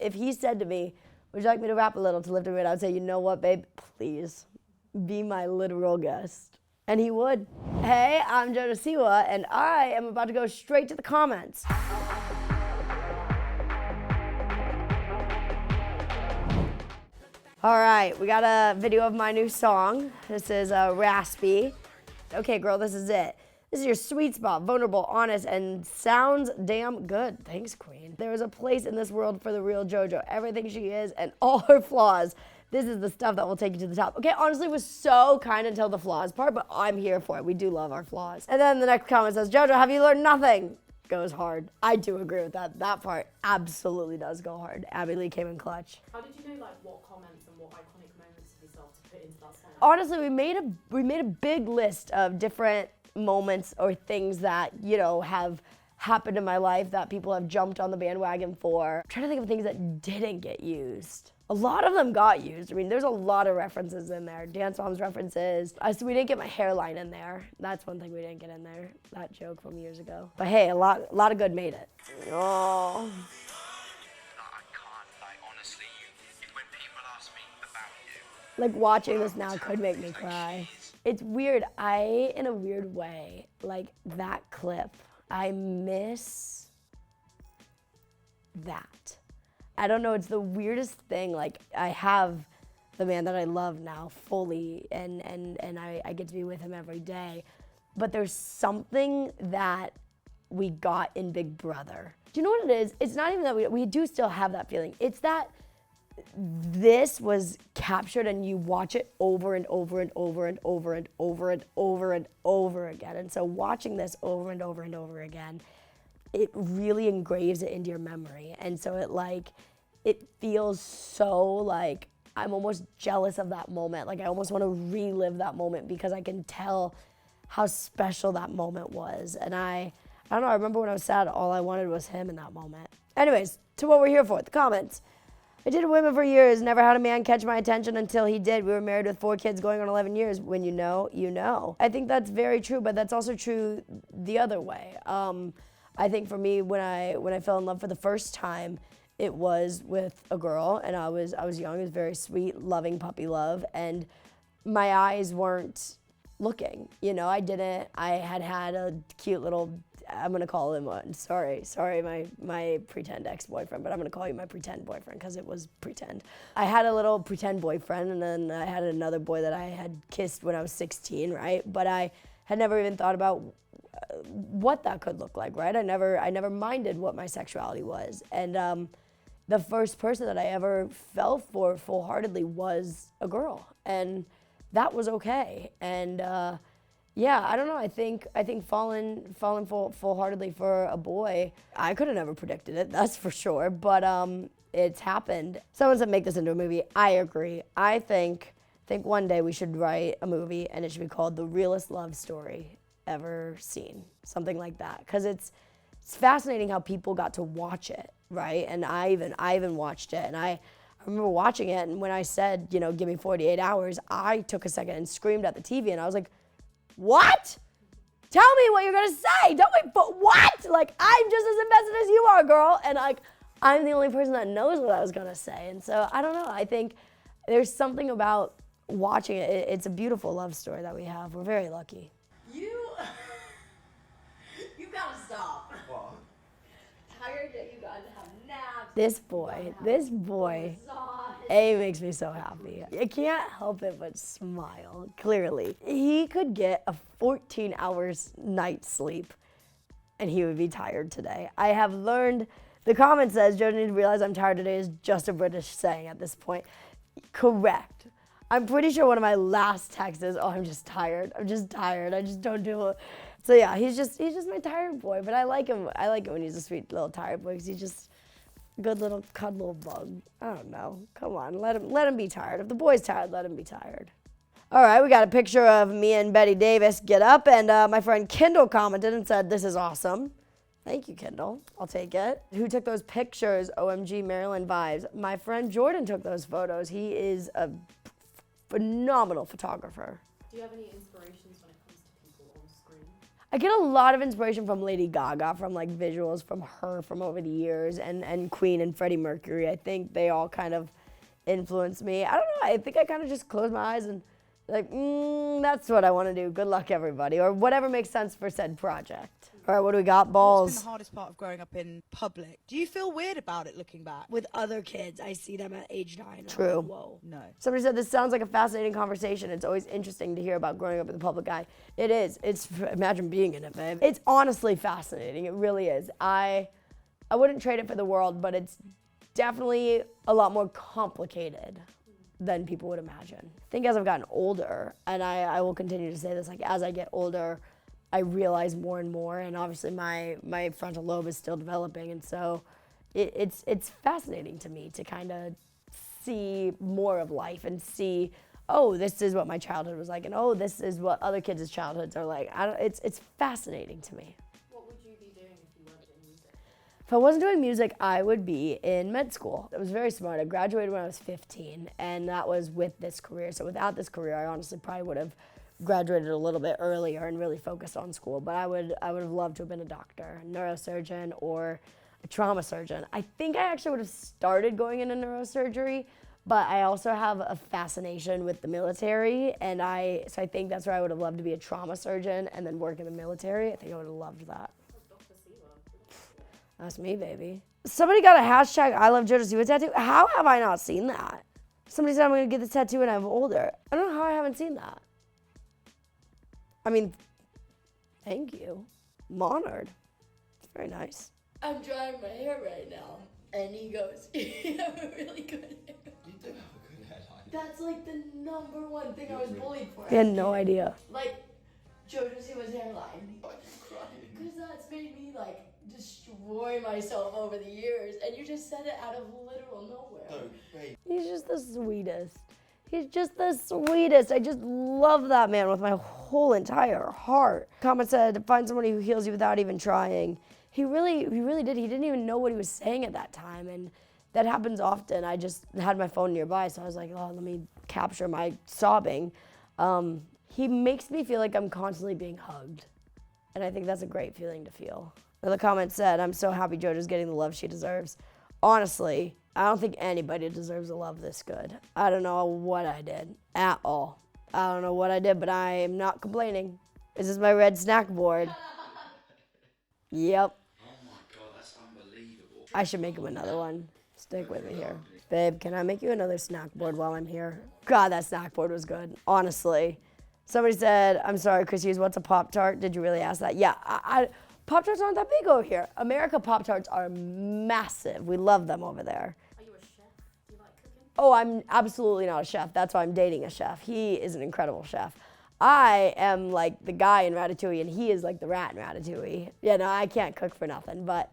if he said to me, would you like me to rap a little to lift a mood? I would say, you know what, babe? Please be my literal guest. And he would. Hey, I'm Jonah Siwa, and I am about to go straight to the comments. All right, we got a video of my new song. This is Raspy. Okay, girl, this is it. This is your sweet spot, vulnerable, honest, and sounds damn good. Thanks, queen. There is a place in this world for the real JoJo. Everything she is and all her flaws. This is the stuff that will take you to the top. Okay, honestly, it was so kind until the flaws part, but I'm here for it. We do love our flaws. And then the next comment says, JoJo, have you learned nothing? Goes hard. I do agree with that. That part absolutely does go hard. Abby Lee came in clutch. How did you know like what comments and what iconic moments of yourself to put into that song? Honestly, we made a big list of different moments or things that, you know, have happened in my life that people have jumped on the bandwagon for. I'm trying to think of things that didn't get used. A lot of them got used. I mean, there's a lot of references in there. Dance Moms references. So we didn't get my hairline in there. That's one thing we didn't get in there. That joke from years ago. But hey, a lot of good made it. Oh. Like watching this now could make me cry. It's weird. In a weird way, like that clip, I miss that. I don't know, it's the weirdest thing. Like I have the man that I love now fully and I get to be with him every day. But there's something that we got in Big Brother. Do you know what it is? It's not even that we do still have that feeling. It's that this was captured and you watch it over and over and over and over and over and over and over again. And so watching this over and over and over again, it really engraves it into your memory. And so it feels so like I'm almost jealous of that moment. Like I almost want to relive that moment because I can tell how special that moment was. And I don't know, I remember when I was sad, all I wanted was him in that moment. Anyways, to what we're here for, the comments. I dated women for years, never had a man catch my attention until he did. We were married with 4 kids going on 11 years. When you know, you know. I think that's very true, but that's also true the other way. I think for me, when I fell in love for the first time, it was with a girl, and I was young. It was very sweet, loving puppy love, and my eyes weren't looking. You know, I had a cute little, I'm gonna call him one. Sorry, my pretend ex-boyfriend, but I'm gonna call you my pretend boyfriend because it was pretend. I had a little pretend boyfriend, and then I had another boy that I had kissed when I was 16, right? But I had never even thought about what that could look like, right? I never minded what my sexuality was, and the first person that I ever fell for full-heartedly was a girl, and that was okay. And yeah, I don't know. I think falling full-heartedly for a boy, I could have never predicted it, that's for sure. But it's happened. Someone said make this into a movie. I agree. I think one day we should write a movie and it should be called The Realest Love Story Ever Seen, something like that. Because it's fascinating how people got to watch it, right? And I even watched it, and I remember watching it, and when I said, you know, give me 48 hours, I took a second and screamed at the TV, and I was like, what? Tell me what you're gonna say. Tell me, but what? Like, I'm just as invested as you are, girl. And like, I'm the only person that knows what I was gonna say. And so, I don't know. I think there's something about watching it. It's a beautiful love story that we have. We're very lucky. You gotta stop. What? Tired that you got to have naps. This boy. A makes me so happy. I can't help it but smile, clearly. He could get a 14 hours night sleep and he would be tired today. I have learned, the comment says, Joe, need to realize I'm tired today is just a British saying at this point. Correct. I'm pretty sure one of my last texts is, oh, I'm just tired. I just don't do it. So yeah, he's just my tired boy, but I like him. I like it when he's a sweet little tired boy because he's just a good little cuddle bug. I don't know. Come on, let him be tired. If the boy's tired, let him be tired. All right, we got a picture of me and Betty Davis get up, and my friend Kendall commented and said, this is awesome. Thank you, Kendall. I'll take it. Who took those pictures? OMG, Maryland vibes. My friend Jordan took those photos. He is a phenomenal photographer. Do you have any inspirations when it comes to people on screen? I get a lot of inspiration from Lady Gaga, from like visuals from her from over the years, and Queen and Freddie Mercury. I think they all kind of influenced me. I don't know, I think I kind of just close my eyes and like, that's what I want to do. Good luck, everybody, or whatever makes sense for said project. All right, what do we got? What's Balls. been the hardest part of growing up in public? Do you feel weird about it looking back? With other kids, I see them at age 9. and I'm True. like, whoa. No. Somebody said this sounds like a fascinating conversation. It's always interesting to hear about growing up in the public eye. It is. Imagine being in it, babe. It's honestly fascinating. It really is. I wouldn't trade it for the world, but it's definitely a lot more complicated than people would imagine. I think as I've gotten older, and I will continue to say this, like as I get older, I realize more and more, and obviously my frontal lobe is still developing, and so it's fascinating to me to kind of see more of life and see, oh, this is what my childhood was like, and oh, this is what other kids' childhoods are like. It's fascinating to me. What would you be doing if you weren't doing music? If I wasn't doing music, I would be in med school. I was very smart. I graduated when I was 15, and that was with this career. So without this career, I honestly probably would have graduated a little bit earlier and really focused on school. But I would have loved to have been a doctor, a neurosurgeon, or a trauma surgeon. I think I actually would have started going into neurosurgery, but I also have a fascination with the military, and so I think that's where I would have loved to be a trauma surgeon and then work in the military. I think I would have loved that. That's me, baby. Somebody got a hashtag I love JoJo Siwa tattoo. How have I not seen that? Somebody said I'm gonna get this tattoo when I'm older. I don't know how I haven't seen that. I mean, thank you. I'm honored. It's very nice. I'm drying my hair right now. And he goes, you have a really good hair. You do have a good hairline. That's like the number one thing I was bullied for. I had no idea. Like, JoJo Siwa's hairline. Why are you crying? Because that's made me, like, destroy myself over the years. And you just said it out of literal nowhere. No, babe. He's just the sweetest. He's just the sweetest. I just love that man with my whole entire heart. Comment said, find somebody who heals you without even trying. He really did. He didn't even know what he was saying at that time, and that happens often. I just had my phone nearby, so I was like, oh, let me capture my sobbing. He makes me feel like I'm constantly being hugged, and I think that's a great feeling to feel. Another comment said, I'm so happy JoJo's getting the love she deserves. Honestly, I don't think anybody deserves a love this good. I don't know what I did at all. I don't know what I did, but I am not complaining. This is my red snack board. Yep. Oh my god, that's unbelievable. I should make him another one. Stick with me here. Babe, can I make you another snack board while I'm here? God, that snack board was good. Honestly. Somebody said, I'm sorry, Chris Hughes, what's a Pop-Tart? Did you really ask that? Yeah, Pop-Tarts aren't that big over here. America Pop-Tarts are massive. We love them over there. Are you a chef? Do you like cooking? Oh, I'm absolutely not a chef. That's why I'm dating a chef. He is an incredible chef. I am like the guy in Ratatouille, and he is like the rat in Ratatouille. Yeah, no, I can't cook for nothing, but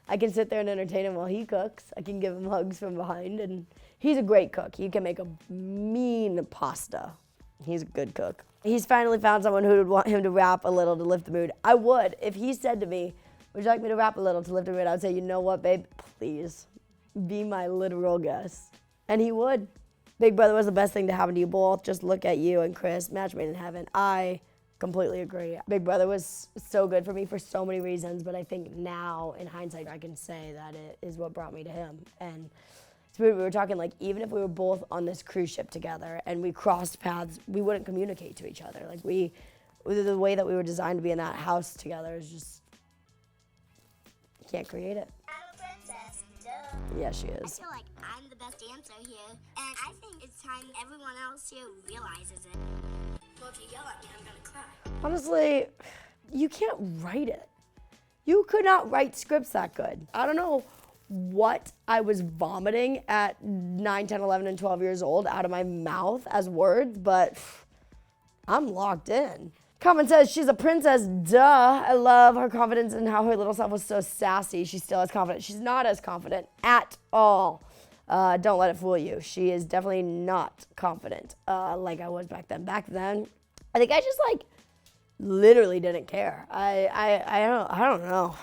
I can sit there and entertain him while he cooks. I can give him hugs from behind, and he's a great cook. He can make a mean pasta. He's a good cook. He's finally found someone who would want him to rap a little to lift the mood. I would. If he said to me, would you like me to rap a little to lift the mood? I would say, you know what, babe? Please be my literal guest. And he would. Big Brother was the best thing to happen to you both. Just look at you and Chris, match made in heaven. I completely agree. Big Brother was so good for me for so many reasons, but I think now, in hindsight, I can say that it is what brought me to him. And so we were talking, like, even if we were both on this cruise ship together and we crossed paths, we wouldn't communicate to each other. Like, the way that we were designed to be in that house together is just, you can't create it. I'm a princess, duh. Yeah, she I is. feel like I'm the best dancer here, and I think it's time everyone else here realizes it. Well, if you yell at me, I'm gonna cry. Honestly, you can't write it. You could not write scripts that good. I don't know what I was vomiting at 9, 10, 11, and 12 years old out of my mouth as words, but I'm locked in. Comment says, she's a princess, duh. I love her confidence and how her little self was so sassy. She still has confidence. She's not as confident at all. Don't let it fool you. She is definitely not confident like I was back then. Back then, I think I just like literally didn't care. I don't know.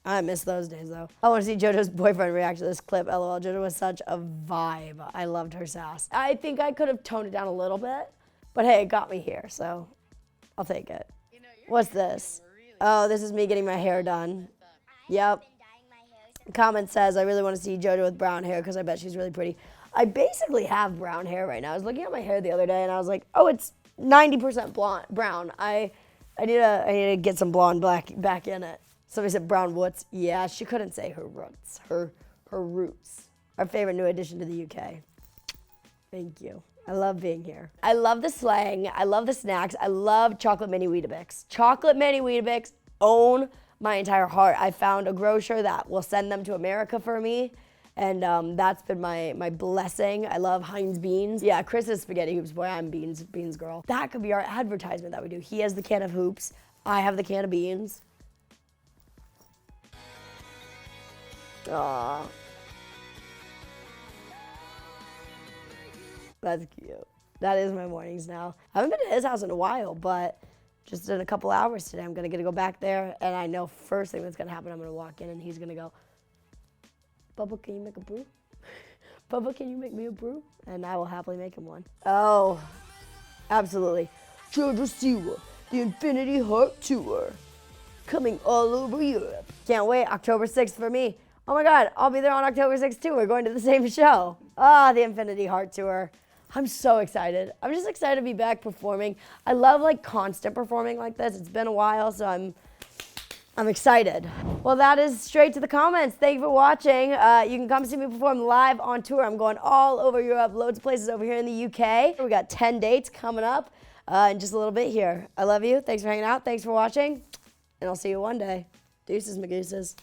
I miss those days though. I want to see JoJo's boyfriend react to this clip. LOL. JoJo was such a vibe. I loved her sass. I think I could have toned it down a little bit, but hey, it got me here, so I'll take it. What's this? Oh, this is me getting my hair done. Yep. Been dyeing my hair since Comment says, I really want to see JoJo with brown hair because I bet she's really pretty. I basically have brown hair right now. I was looking at my hair the other day and I was like, oh, it's 90% blonde, brown. I need to get some blonde back in it. Somebody said brown woods. Yeah, she couldn't say her roots. Her roots. Our favorite new addition to the UK. Thank you. I love being here. I love the slang. I love the snacks. I love chocolate mini Weetabix. Chocolate mini Weetabix own my entire heart. I found a grocer that will send them to America for me. And that's been my blessing. I love Heinz beans. Yeah, Chris is spaghetti hoops boy. I'm beans girl. That could be our advertisement that we do. He has the can of hoops. I have the can of beans. Aww. That's cute. That is my mornings now. I haven't been to his house in a while, but just in a couple hours today, I'm gonna get to go back there, and I know first thing that's gonna happen, I'm gonna walk in and he's gonna go, Bubba, can you make a brew? Bubba, can you make me a brew? And I will happily make him one. Oh, absolutely. JoJo Siwa, the Infinity Heart Tour, coming all over Europe. Can't wait, October 6th for me. Oh my God, I'll be there on October 6th too. We're going to the same show. The Infinity Heart Tour. I'm so excited. I'm just excited to be back performing. I love like constant performing like this. It's been a while, so I'm excited. Well, that is straight to the comments. Thank you for watching. You can come see me perform live on tour. I'm going all over Europe, loads of places over here in the UK. We got 10 dates coming up in just a little bit here. I love you. Thanks for hanging out. Thanks for watching. And I'll see you one day. Deuces, Magooses.